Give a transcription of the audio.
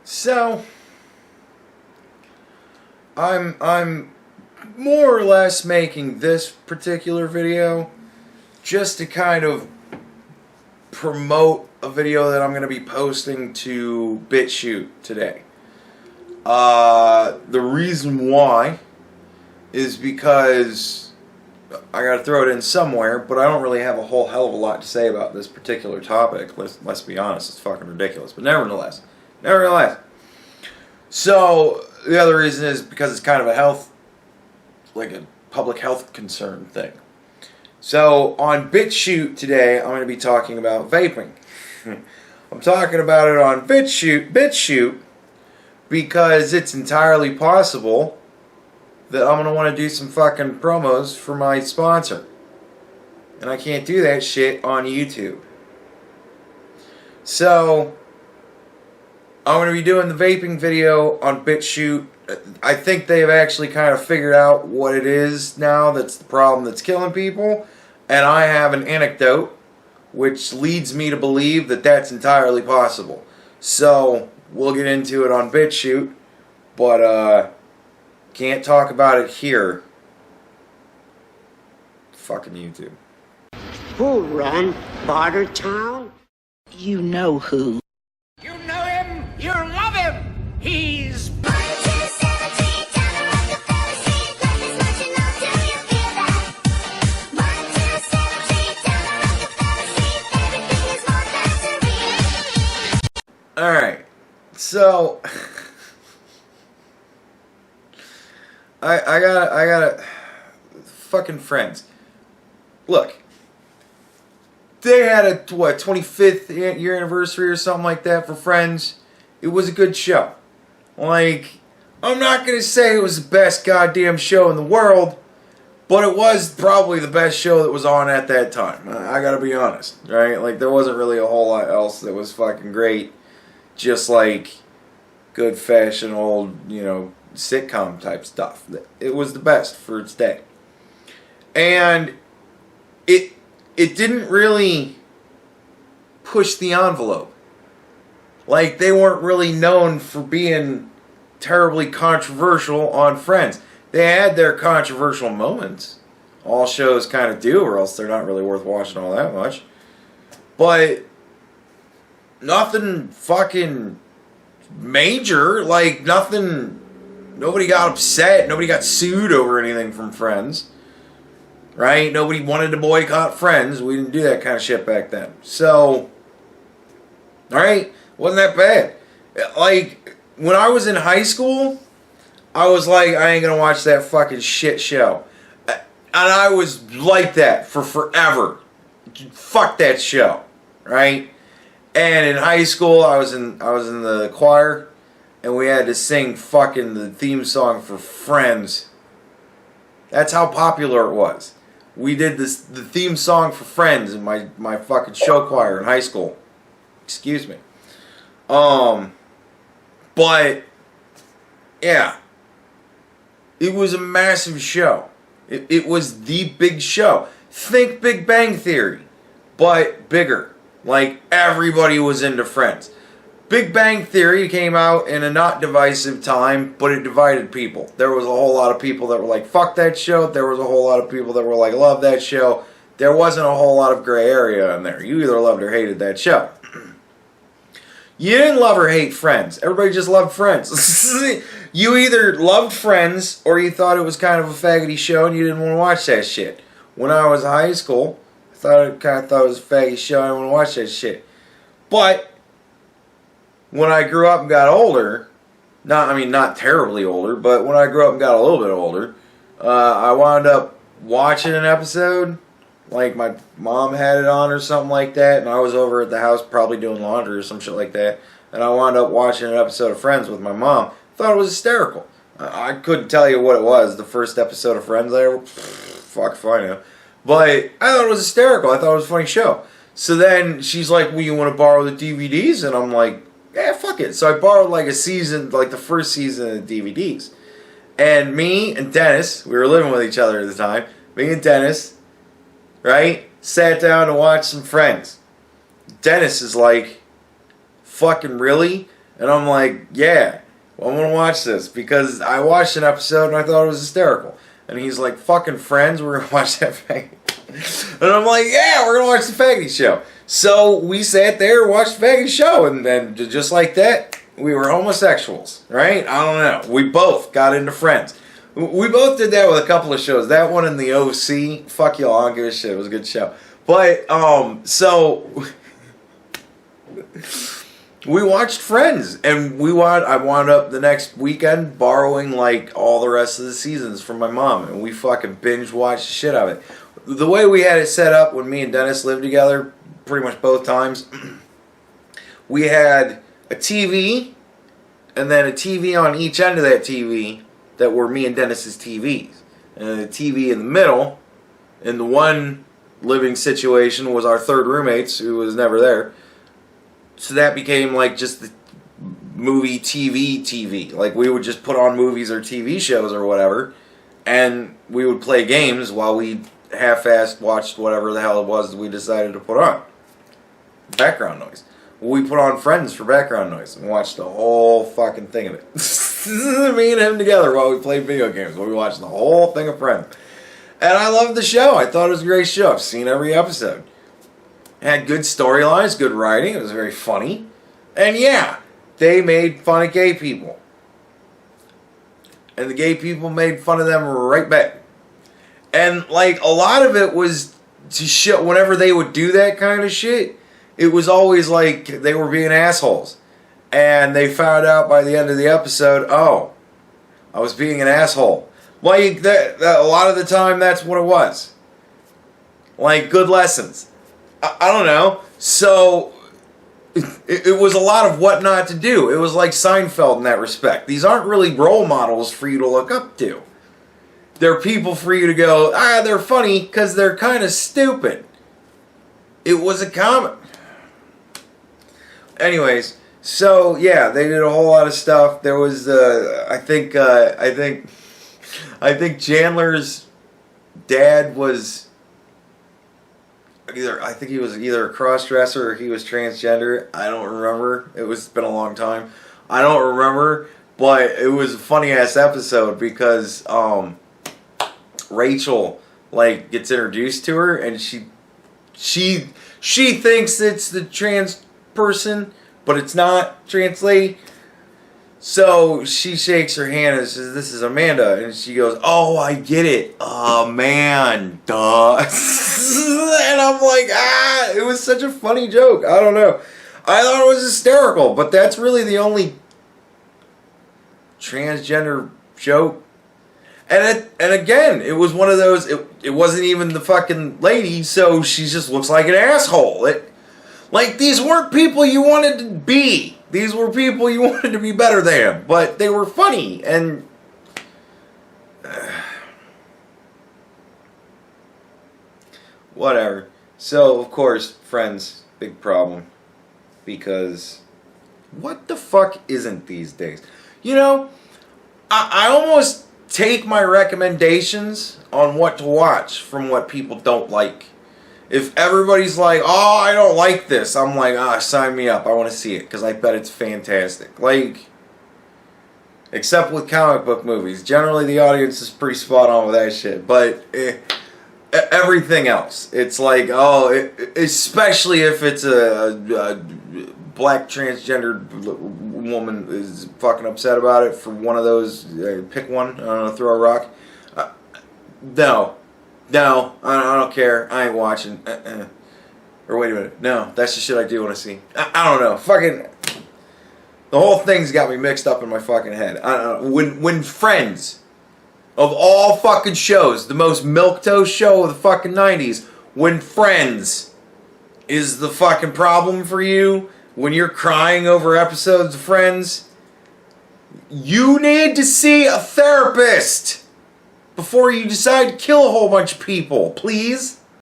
So, I'm more or less making this particular video just to kind of promote a video that I'm going to be posting to BitChute today. The reason why is because I got to throw it in somewhere, but I don't really have a whole hell of a lot to say about this particular topic. Let's be honest, it's fucking ridiculous. But nevertheless. So the other reason is because it's kind of a public health concern thing. So on BitChute today, I'm going to be talking about vaping. I'm talking about it on BitChute because it's entirely possible that I'm going to want to do some fucking promos for my sponsor. And I can't do that shit on YouTube. So I'm going to be doing the vaping video on BitChute. I think they've actually kind of figured out what it is now that's the problem that's killing people. And I have an anecdote which leads me to believe that that's entirely possible. So we'll get into it on BitChute, but can't talk about it here. Fucking YouTube. Who run Bartertown? You know who. You know him, you love him. He's Alright, so I got fucking friends. Look, they had a 25th year anniversary or something like that for Friends. It was a good show. Like, I'm not gonna say it was the best goddamn show in the world, but it was probably the best show that was on at that time. I gotta be honest, right? Like, there wasn't really a whole lot else that was fucking great. Just like good fashion old, sitcom type stuff. It was the best for its day. And it didn't really push the envelope. Like, they weren't really known for being terribly controversial on Friends. They had their controversial moments. All shows kind of do, or else they're not really worth watching all that much. But nothing fucking major, like nothing, nobody got upset, nobody got sued over anything from Friends, right? Nobody wanted to boycott Friends. We didn't do that kind of shit back then. So, alright, wasn't that bad. Like, when I was in high school, I was like, I ain't gonna watch that fucking shit show. And I was like that for forever. Fuck that show, right? And in high school, I was in the choir, and we had to sing fucking the theme song for Friends. That's how popular it was. We did the theme song for Friends in my fucking show choir in high school. Excuse me. But yeah, it was a massive show. It was the big show. Think Big Bang Theory, but bigger. Like, everybody was into Friends. Big Bang Theory came out in a not divisive time, but it divided people. There was a whole lot of people that were like, fuck that show. There was a whole lot of people that were like, love that show. There wasn't a whole lot of gray area in there. You either loved or hated that show. You didn't love or hate Friends. Everybody just loved Friends. You either loved Friends, or you thought it was kind of a faggoty show and you didn't want to watch that shit. When I was in high school, I kind of thought it was a faggy show. I didn't want to watch that shit. But when I grew up and got older, not terribly older, but when I grew up and got a little bit older, I wound up watching an episode. Like, my mom had it on or something like that, and I was over at the house probably doing laundry or some shit like that, and I wound up watching an episode of Friends with my mom. Thought it was hysterical. I couldn't tell you what it was. The first episode of Friends I ever... Fuck if I know. But I thought it was hysterical. I thought it was a funny show. So then she's like, well, you want to borrow the DVDs? And I'm like, yeah, fuck it. So I borrowed like a season, like the first season of the DVDs. And me and Dennis, we were living with each other at the time. Me and Dennis, right, sat down to watch some Friends. Dennis is like, fucking really? And I'm like, yeah, well, I'm going to watch this because I watched an episode and I thought it was hysterical. And he's like, fucking Friends, we're going to watch that faggot. And I'm like, yeah, we're going to watch the faggot show. So we sat there and watched the faggot show. And then just like that, we were homosexuals, right? I don't know. We both got into Friends. We both did that with a couple of shows. That one and the OC. Fuck y'all, I don't give a shit. It was a good show. But, so... we watched Friends, and I wound up the next weekend borrowing like all the rest of the seasons from my mom, and we fucking binge watched the shit out of it. The way we had it set up when me and Dennis lived together, pretty much both times, we had a TV, and then a TV on each end of that TV that were me and Dennis's TVs, and a TV in the middle. In the one living situation was our third roommates, who was never there. So that became like just the movie TV. Like we would just put on movies or TV shows or whatever, and we would play games while we half-assed watched whatever the hell it was that we decided to put on. Background noise. We put on Friends for background noise and watched the whole fucking thing of it. Me and him together while we played video games. We watched the whole thing of Friends. And I loved the show. I thought it was a great show. I've seen every episode. It had good storylines, good writing. It was very funny. And yeah, they made fun of gay people. And the gay people made fun of them right back. And like a lot of it was to show, whenever they would do that kind of shit, it was always like they were being assholes. And they found out by the end of the episode, oh, I was being an asshole. Like that a lot of the time that's what it was. Like good lessons. I don't know. So, it was a lot of what not to do. It was like Seinfeld in that respect. These aren't really role models for you to look up to. They're people for you to go, they're funny because they're kind of stupid. It was a comic. Anyways, so yeah, they did a whole lot of stuff. There was, I think Chandler's dad was... he was either a cross-dresser or he was transgender. I don't remember. It's been a long time. I don't remember, but it was a funny-ass episode because Rachel like gets introduced to her and she thinks it's the trans person, but it's not trans lady. So she shakes her hand and says, "This is Amanda," and she goes, "Oh, I get it, Amanda." And I'm like, it was such a funny joke. I don't know. I thought it was hysterical, but that's really the only transgender joke. And again, it was one of those, it wasn't even the fucking lady, so she just looks like an asshole. Like, these weren't people you wanted to be. These were people you wanted to be better than, but they were funny, and... whatever. So, of course, Friends, big problem. Because, what the fuck isn't these days? You know, I almost take my recommendations on what to watch from what people don't like. If everybody's like, oh, I don't like this, I'm like, sign me up. I want to see it because I bet it's fantastic. Like, except with comic book movies. Generally, the audience is pretty spot on with that shit. But everything else, it's like, especially if it's a black transgendered woman is fucking upset about it for one of those, pick one, I don't know, throw a rock. No, I don't care. I ain't watching. Or wait a minute. No, that's the shit I do want to see. I don't know. Fucking, the whole thing's got me mixed up in my fucking head. I don't know. When Friends, of all fucking shows, the most milquetoast show of the fucking 90s, when Friends is the fucking problem for you, when you're crying over episodes of Friends, you need to see a therapist before you decide to kill a whole bunch of people, please.